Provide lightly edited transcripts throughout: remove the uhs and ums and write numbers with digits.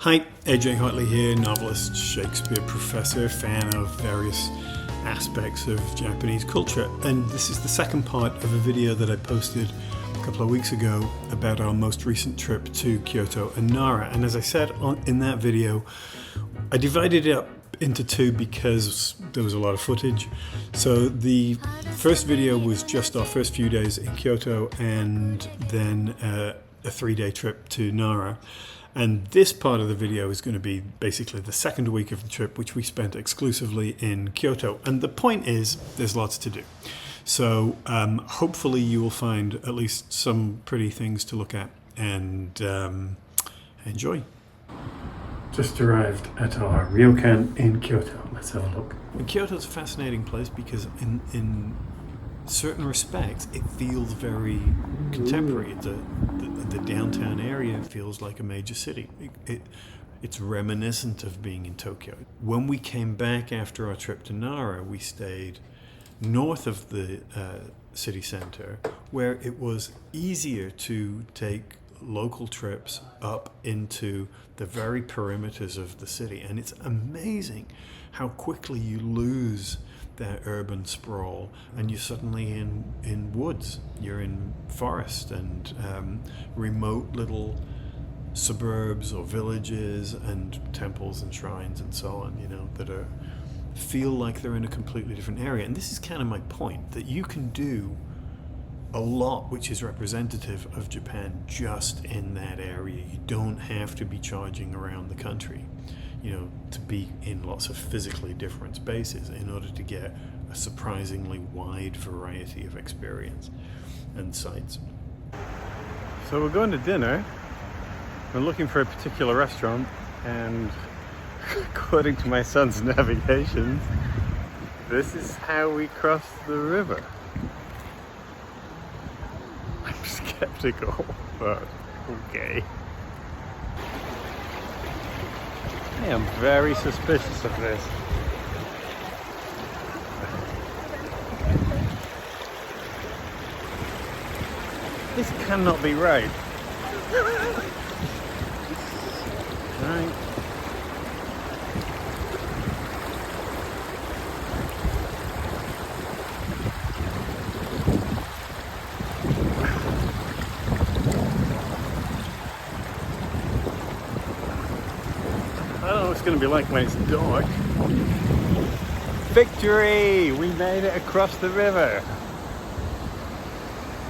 Hi, AJ Hartley here, novelist, Shakespeare professor, fan of various aspects of Japanese culture, and this is the second part of a video that I posted a couple of weeks ago about our most recent trip to Kyoto and Nara. And as I said in that video, I divided it up into two because there was a lot of footage. So the first video was just our first few days in Kyoto and then a 3-day trip to Nara. And this part of the video is going to be basically the second week of the trip, which we spent exclusively in Kyoto. And the point is, there's lots to do. So hopefully you will find at least some pretty things to look at and enjoy. Just arrived at our ryokan in Kyoto. Let's have a look. And Kyoto's a fascinating place because in certain respects it feels very contemporary. The downtown area feels like a major city. It's reminiscent of being in Tokyo. When we came back after our trip to Nara, we stayed north of the city center, where it was easier to take local trips up into the very perimeters of the city. And it's amazing how quickly you lose that urban sprawl and you're suddenly in woods, you're in forest and remote little suburbs or villages and temples and shrines and so on, you know, that feel like they're in a completely different area. And this is kind of my point, that you can do a lot which is representative of Japan just in that area. You don't have to be charging around the country, you know, to be in lots of physically different spaces in order to get a surprisingly wide variety of experience and sights. So we're going to dinner. We're looking for a particular restaurant, and according to my son's navigation, this is how we cross the river. I'm skeptical, but okay. I am very suspicious of this. This cannot be right. Right. I don't know what it's going to be like when it's dark. Victory! We made it across the river.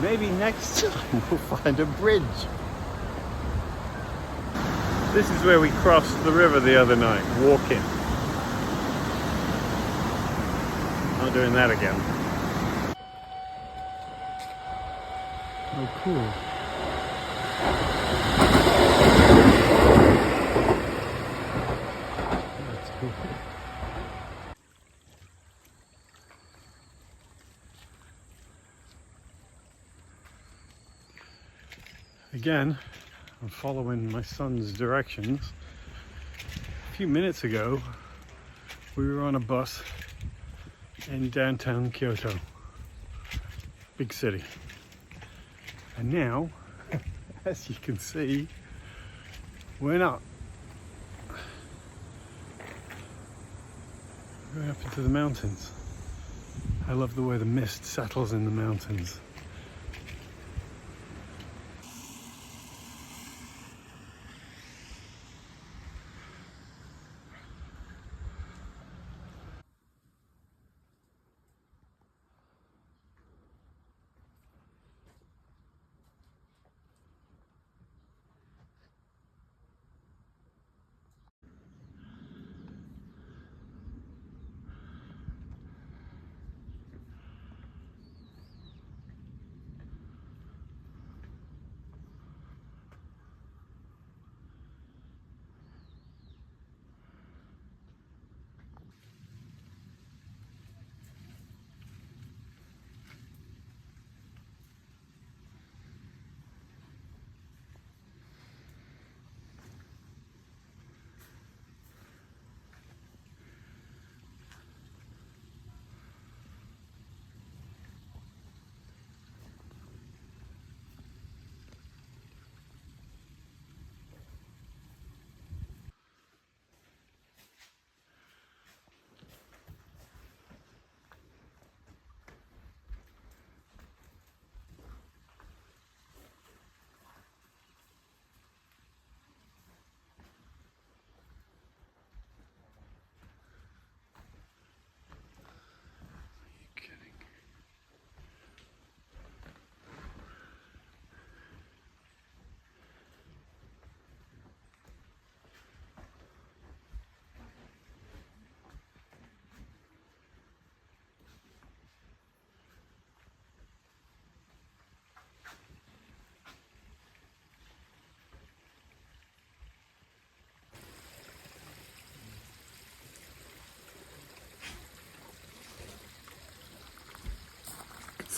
Maybe next time we'll find a bridge. This is where we crossed the river the other night, walking. Not doing that again. Oh, cool. That's cool. Again, I'm following my son's directions. A few minutes ago, we were on a bus in downtown Kyoto, big city. And now, as you can see, we're not. We're going up into the mountains. I love the way the mist settles in the mountains.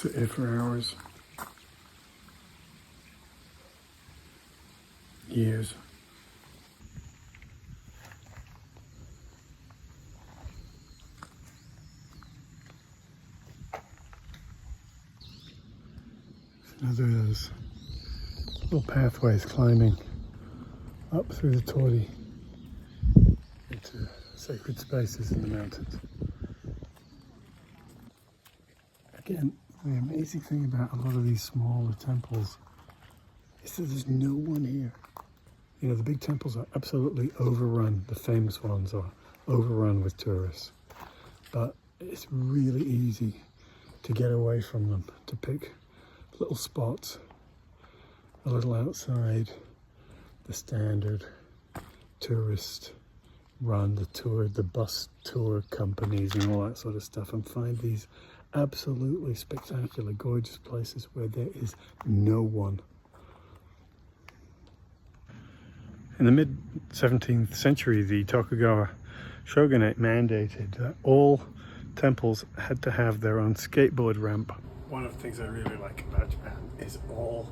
sit here for hours. Years. Another of those little pathways climbing up through the torii into sacred spaces in the mountains. Again, the amazing thing about a lot of these smaller temples is that there's no one here. You know, the big temples are absolutely overrun. The famous ones are overrun with tourists. But it's really easy to get away from them, to pick little spots a little outside the standard tourist run, the bus tour companies and all that sort of stuff, and find these absolutely spectacular, gorgeous places where there is no one. In the mid-17th century, the Tokugawa shogunate mandated that all temples had to have their own skateboard ramp. One of the things I really like about Japan is all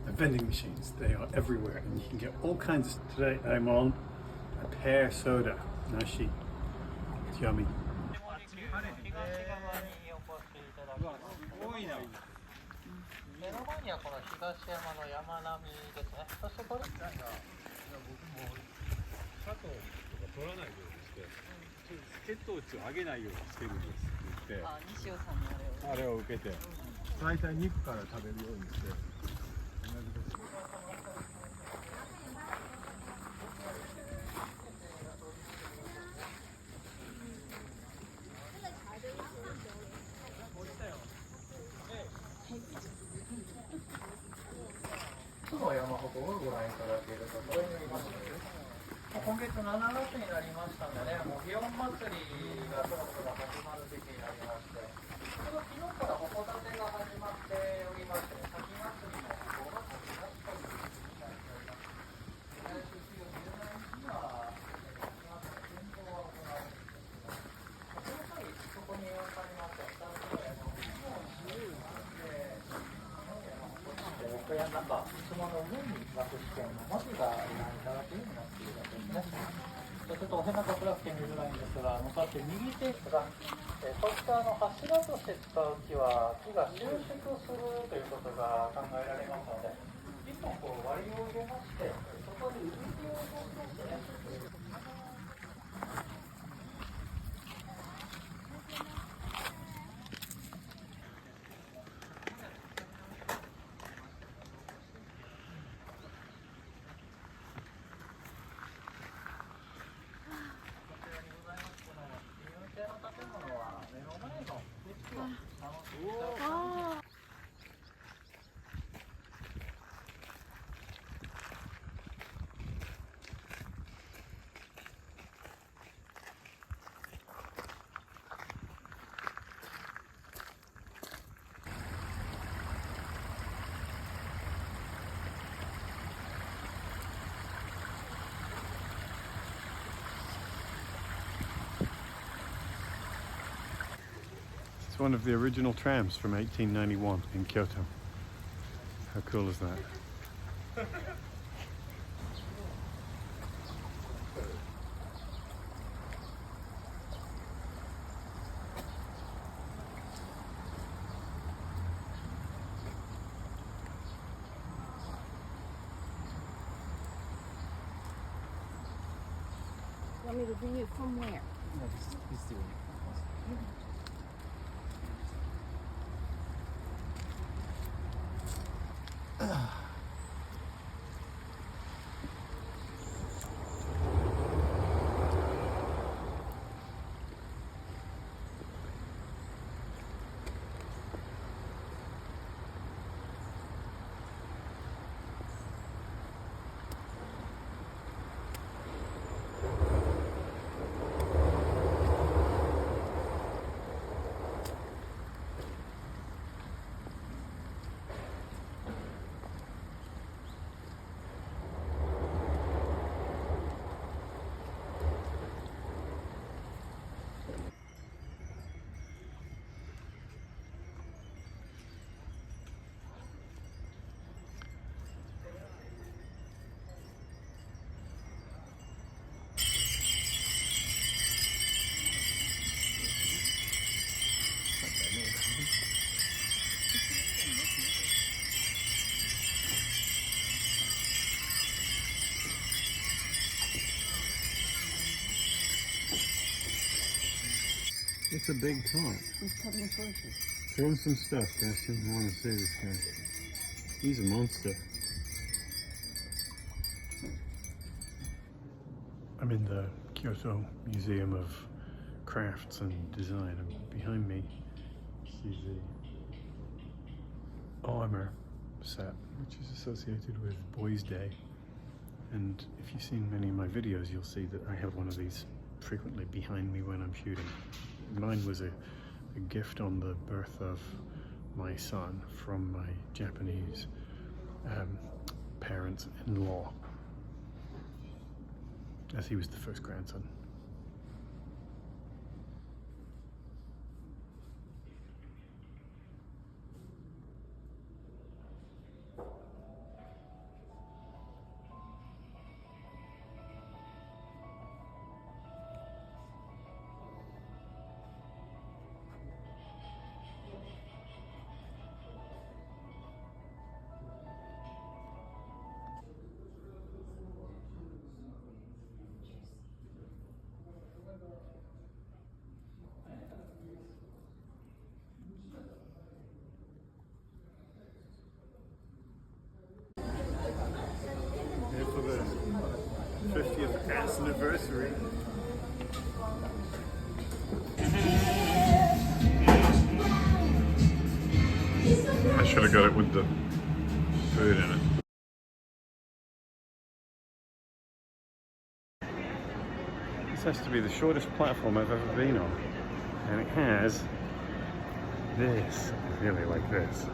the vending machines. They are everywhere and you can get all kinds of... Today I'm on a pear soda, nashi. It's yummy.今月7月になりましたのでね、もう祇園祭がそろそろ始まる時期になりまして、ちょうど昨日から鉾建てが始まっておりまして、先祭りも5月に確かに開いております。来週水曜17日には先祭り先導が行われるんですけど、その際そこに描かれました2つの山の小屋の中、襖の上に学試験の文字がご覧いただけるようになっているわけですね。ちょっとお部屋が暗くて見づらいんですが、向かって右手が、こういった柱として使う木は木が収縮するということが考えられますので、一本こう割りを入れまして、そこに指を通しましてね。It's one of the original trams from 1891 in Kyoto. How cool is that? Want me to bring you from where? No, this is the one. It's a big top. He's cutting the bushes. Throw him some stuff, Gaston. I want to see this guy. He's a monster. I'm in the Kyoto Museum of Crafts and Design, and behind me you see the armor set, which is associated with Boys' Day. And if you've seen many of my videos, you'll see that I have one of these frequently behind me when I'm shooting. Mine was a gift on the birth of my son from my Japanese parents-in-law, as he was the first grandson. Here for the 50th anniversary. I should have got it with the food in it. This has to be the shortest platform I've ever been on. And it has this. I really like this.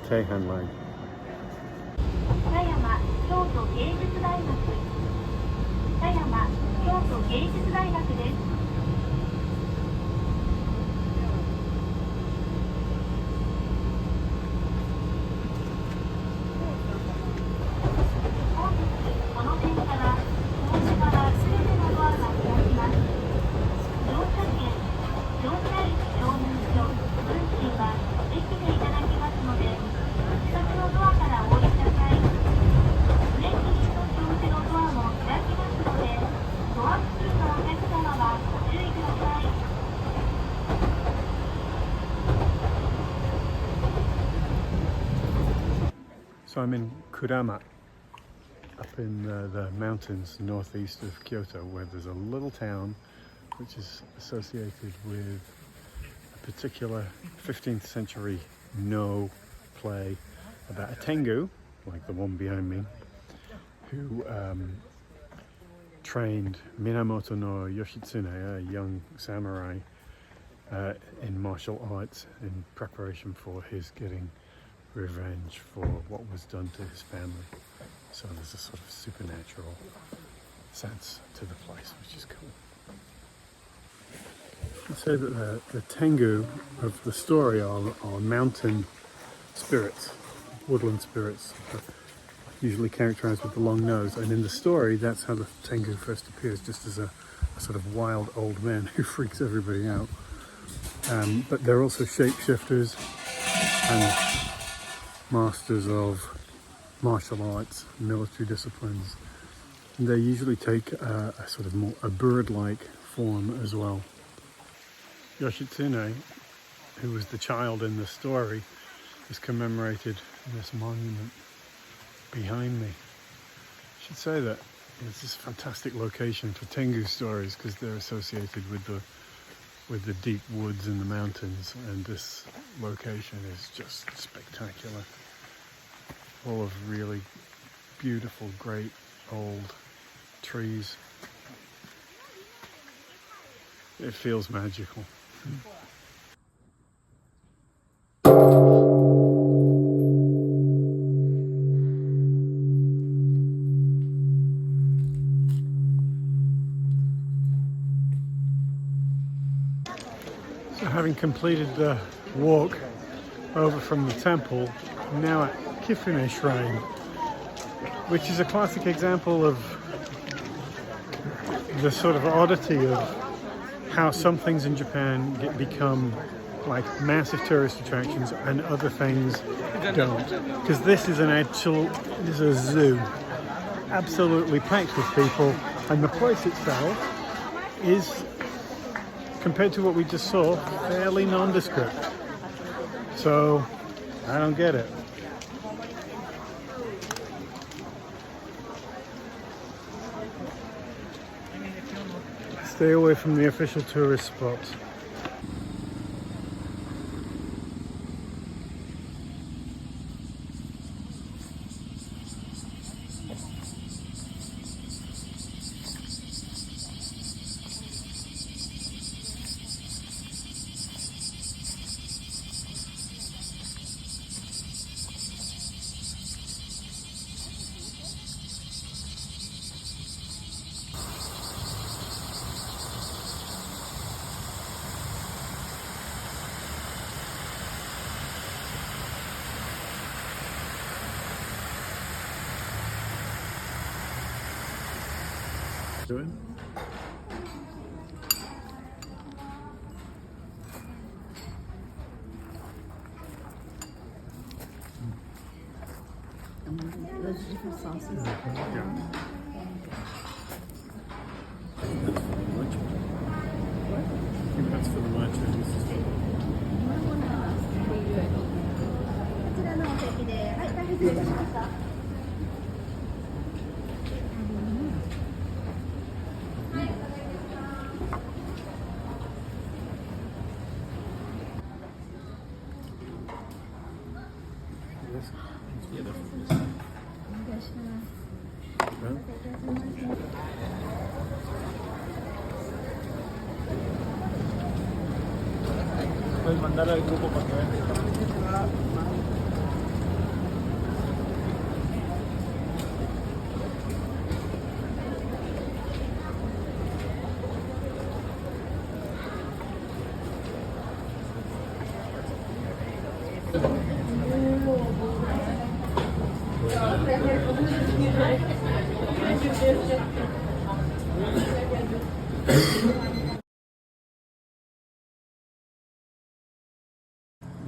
Teihan line. 狭山京都芸術大学狭山京都芸術大学です。 So I'm in Kurama, up in the mountains northeast of Kyoto, where there's a little town which is associated with a particular 15th century No play about a tengu, like the one behind me, who trained Minamoto no Yoshitsune, a young samurai, in martial arts in preparation for his getting revenge for what was done to his family. So there's a sort of supernatural sense to the place, which is cool. I'd say that the tengu of the story are mountain spirits, woodland spirits, usually characterized with the long nose. And in the story, that's how the tengu first appears, just as a sort of wild old man who freaks everybody out. But they're also shapeshifters and masters of martial arts, military disciplines. And they usually take a sort of more a bird-like form as well. Yoshitsune, who was the child in the story, is commemorated in this monument behind me. I should say that it's this fantastic location for tengu stories because they're associated with the deep woods and the mountains, and this location is just spectacular. Full of really beautiful, great old trees. It feels magical. So having completed the walk over from the temple, I'm now at Kibune Shrine, which is a classic example of the sort of oddity of how some things in Japan become like massive tourist attractions and other things don't. Because this is a zoo, absolutely packed with people, And the place itself is, compared to what we just saw, fairly nondescript. So, I don't get it. Stay away from the official tourist spots. Doing? Those different sauces. Yeah. I think that's for the matcha. こちらのお席で、はい、大変失礼いたしました。Puedes mandar al grupo para que vean.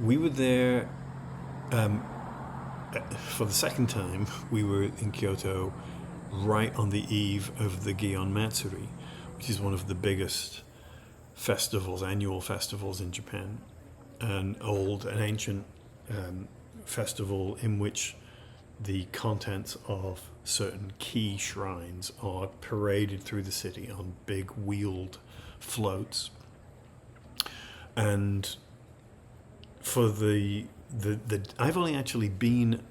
We were there for the second time. We were in Kyoto right on the eve of the Gion Matsuri, which is one of the biggest festivals, annual festivals in Japan, an ancient festival in which the contents of certain key shrines are paraded through the city on big wheeled floats. And for the I've only actually been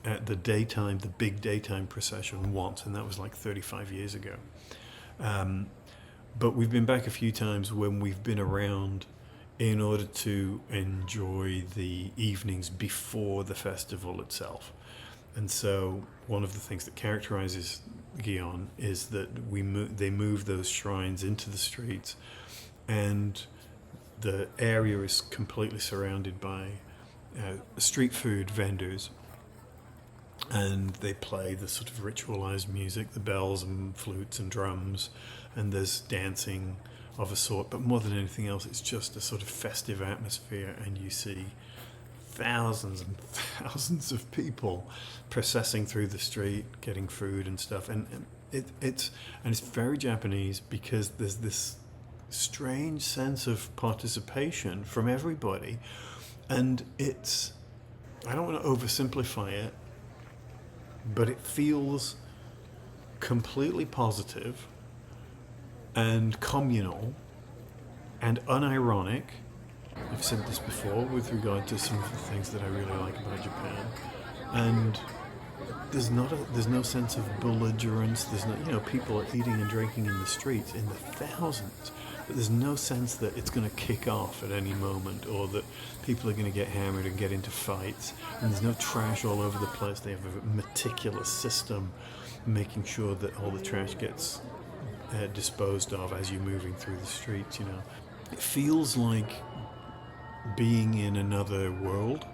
at the big daytime procession once, and that was like 35 years ago. But we've been back a few times when we've been around in order to enjoy the evenings before the festival itself. And so one of the things that characterizes Gion is that they move those shrines into the streets, and the area is completely surrounded by street food vendors, and they play the sort of ritualized music, the bells and flutes and drums, and there's dancing of a sort, but more than anything else, it's just a sort of festive atmosphere, and you see thousands and thousands of people processing through the street, getting food and stuff, and it's very Japanese because there's this strange sense of participation from everybody, and it's, I don't want to oversimplify it, but it feels completely positive and communal and unironic. I've said this before with regard to some of the things that I really like about Japan, and there's no sense of belligerence. There's no, people are eating and drinking in the streets in the thousands, but there's no sense that it's going to kick off at any moment, or that people are going to get hammered and get into fights. And there's no trash all over the place. They have a meticulous system making sure that all the trash gets disposed of as you're moving through the streets. It feels like being in another world,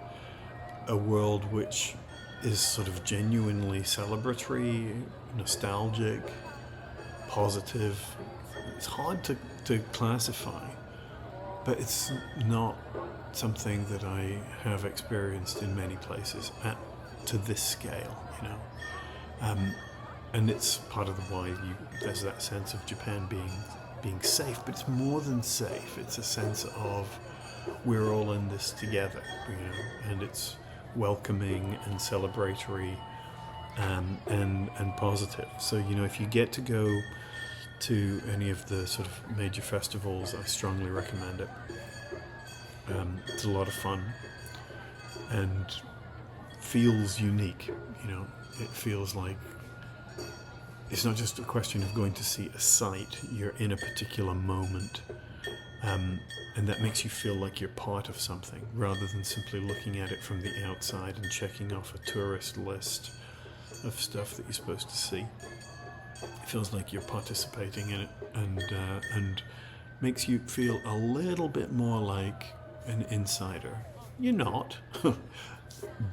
a world which is sort of genuinely celebratory, nostalgic, positive. It's hard to classify, but it's not something that I have experienced in many places to this scale, and it's part of the why there's that sense of Japan being safe, but it's more than safe. It's a sense of we're all in this together, and it's welcoming and celebratory, and positive. So if you get to go to any of the sort of major festivals, I strongly recommend it. It's a lot of fun and feels unique. It feels like it's not just a question of going to see a sight. You're in a particular moment, and that makes you feel like you're part of something rather than simply looking at it from the outside and checking off a tourist list of stuff that you're supposed to see. It feels like you're participating in it, and makes you feel a little bit more like an insider. You're not,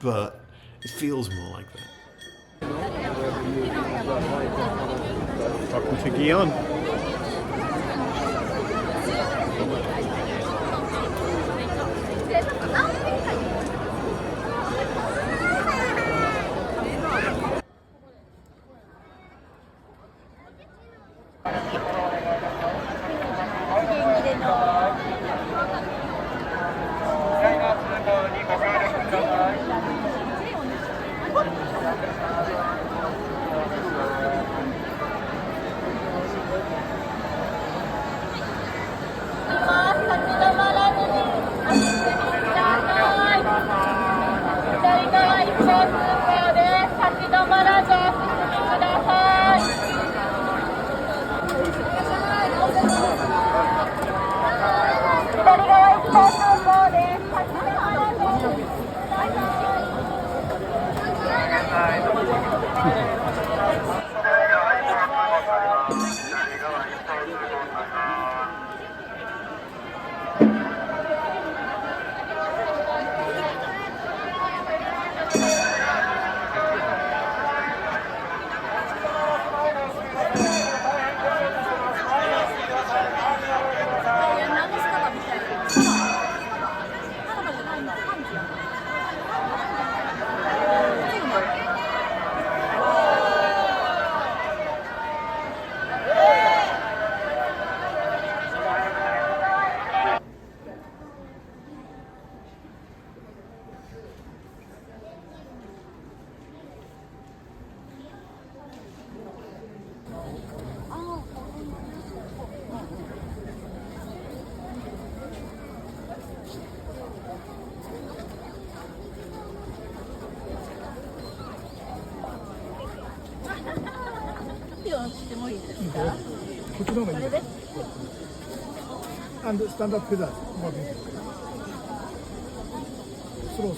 but it feels more like that. Talking to Gion. And stand up with that. Slow.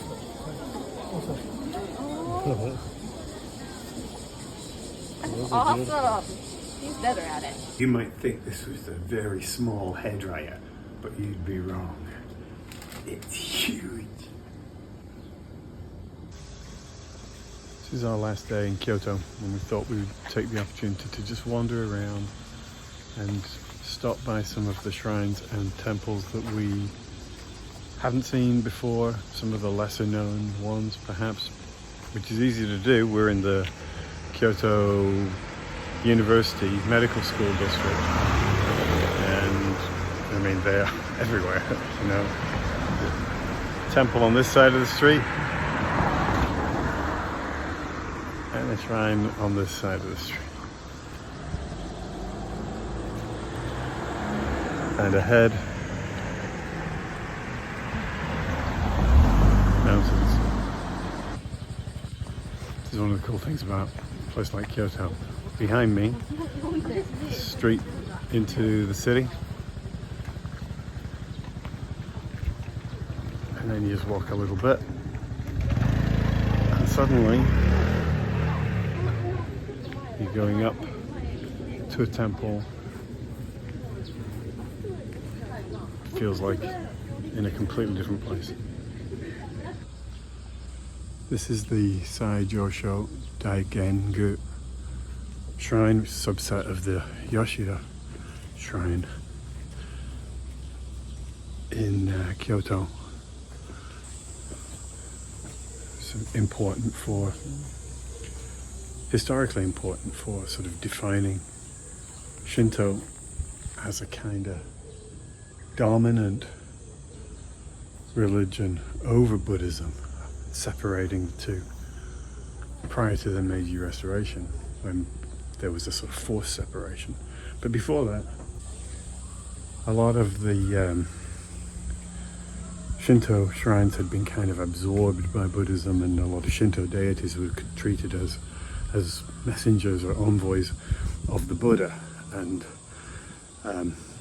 Awesome. He's better at it. You might think this was a very small hairdryer, but you'd be wrong. It's huge. This is our last day in Kyoto, and we thought we would take the opportunity to just wander around and stop by some of the shrines and temples that we haven't seen before, some of the lesser known ones perhaps, which is easy to do. We're in the Kyoto University Medical School District, and I mean they're everywhere, Temple on this side of the street and a shrine on this side of the street. And ahead, mountains. This is one of the cool things about a place like Kyoto. Behind me, street into the city, and then you just walk a little bit, and suddenly you're going up to a temple. Feels like in a completely different place. This is the Saijosho Daigengu shrine, which is a subset of the Yoshida shrine in Kyoto. It's important for historically important for sort of defining Shinto as a kind of dominant religion over Buddhism, separating the two prior to the Meiji Restoration, when there was a sort of forced separation. But before that, a lot of the Shinto shrines had been kind of absorbed by Buddhism, and a lot of Shinto deities were treated as messengers or envoys of the Buddha. And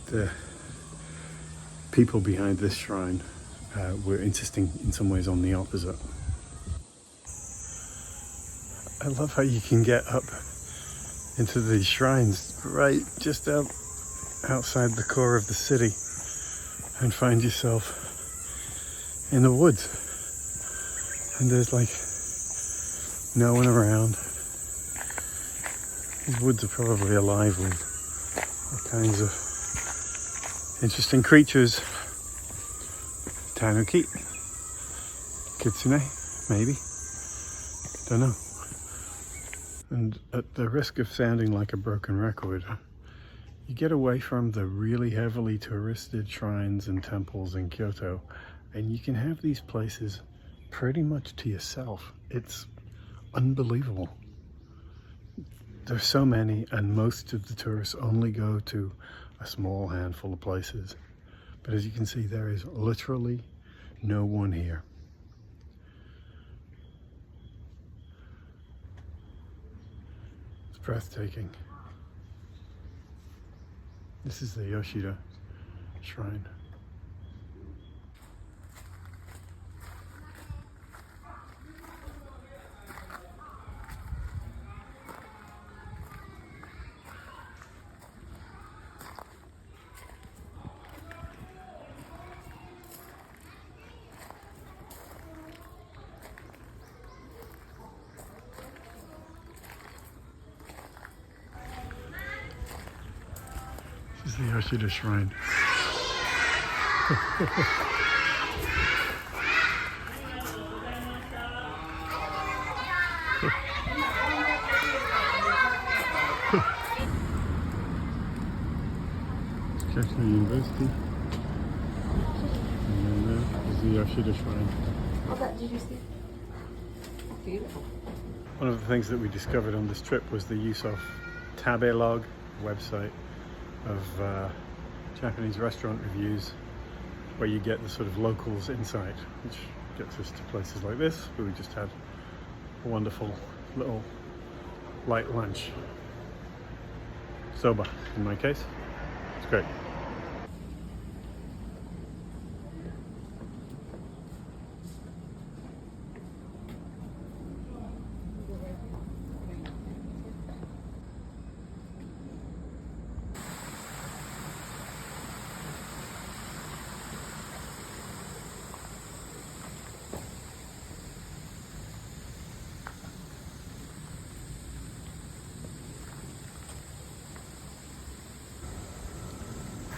the people behind this shrine were insisting in some ways on the opposite. I love how you can get up into these shrines right just outside the core of the city and find yourself in the woods, and there's like no one around. These woods are probably alive with all kinds of interesting creatures. Tanuki, kitsune, maybe, don't know. And at the risk of sounding like a broken record, you get away from the really heavily touristed shrines and temples in Kyoto, and you can have these places pretty much to yourself. It's unbelievable. There's so many, and most of the tourists only go to a small handful of places. But as you can see, there is literally no one here. It's breathtaking. This is the Yoshida Shrine. This is the Yoshida Shrine. Kyoto University. And then there is the Yoshida Shrine. Did you see? Beautiful. One of the things that we discovered on this trip was the use of Tabelog, website of Japanese restaurant reviews, where you get the sort of locals insight, which gets us to places like this, where we just had a wonderful little light lunch. Soba, in my case. It's great.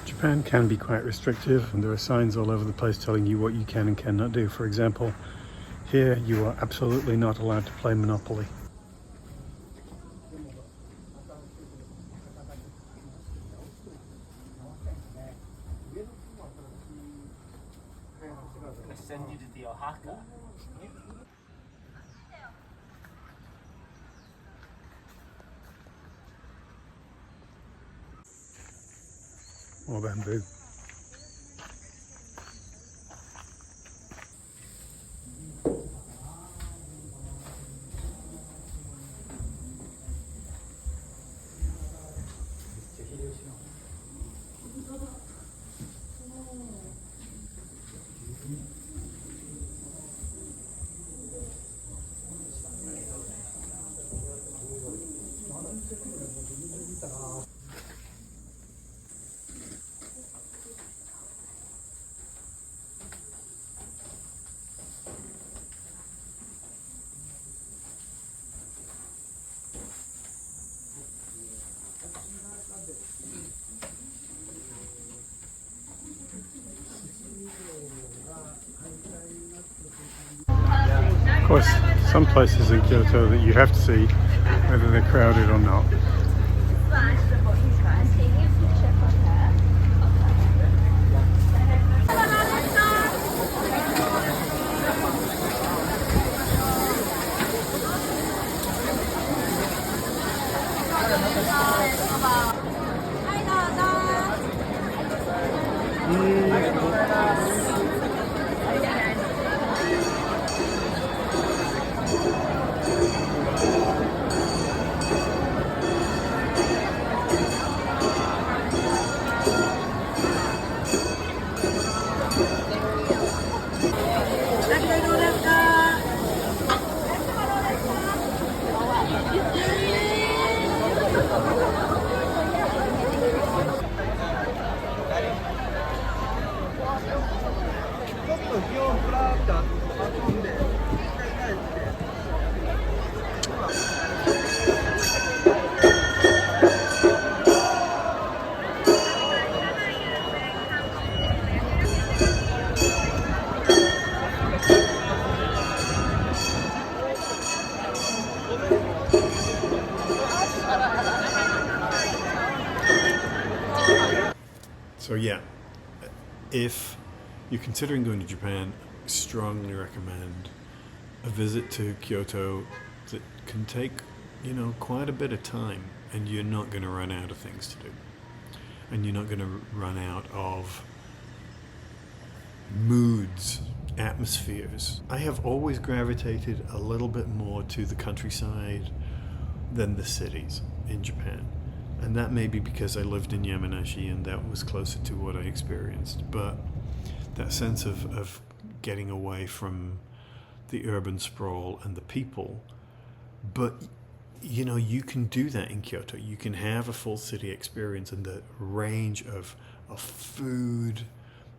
Japan can be quite restrictive, and there are signs all over the place telling you what you can and cannot do. For example, here you are absolutely not allowed to play Monopoly. Send you to the Oaxaca. More bamboo. Of course, some places in Kyoto that you have to see whether they're crowded or not. So yeah, if you're considering going to Japan, I strongly recommend a visit to Kyoto that can take, quite a bit of time, and you're not going to run out of things to do. And you're not going to run out of moods, atmospheres. I have always gravitated a little bit more to the countryside than the cities in Japan. And that may be because I lived in Yamanashi and that was closer to what I experienced. But that sense of getting away from the urban sprawl and the people. But, you can do that in Kyoto. You can have a full city experience, and the range of food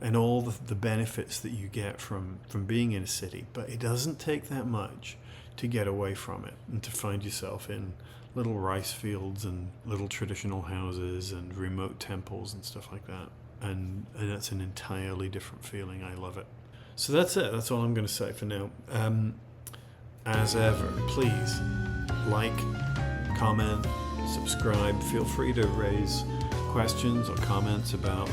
and all the benefits that you get from being in a city. But it doesn't take that much to get away from it and to find yourself in little rice fields and little traditional houses and remote temples and stuff like that. And that's an entirely different feeling. I love it. So that's it. That's all I'm going to say for now. As ever, please like, comment, subscribe. Feel free to raise questions or comments about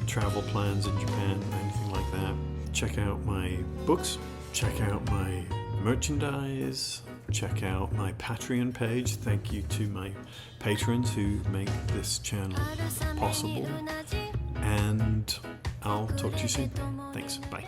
travel plans in Japan or anything like that. Check out my books. Check out my merchandise. Check out my Patreon page. Thank you to my patrons who make this channel possible. And I'll talk to you soon. Thanks. Bye.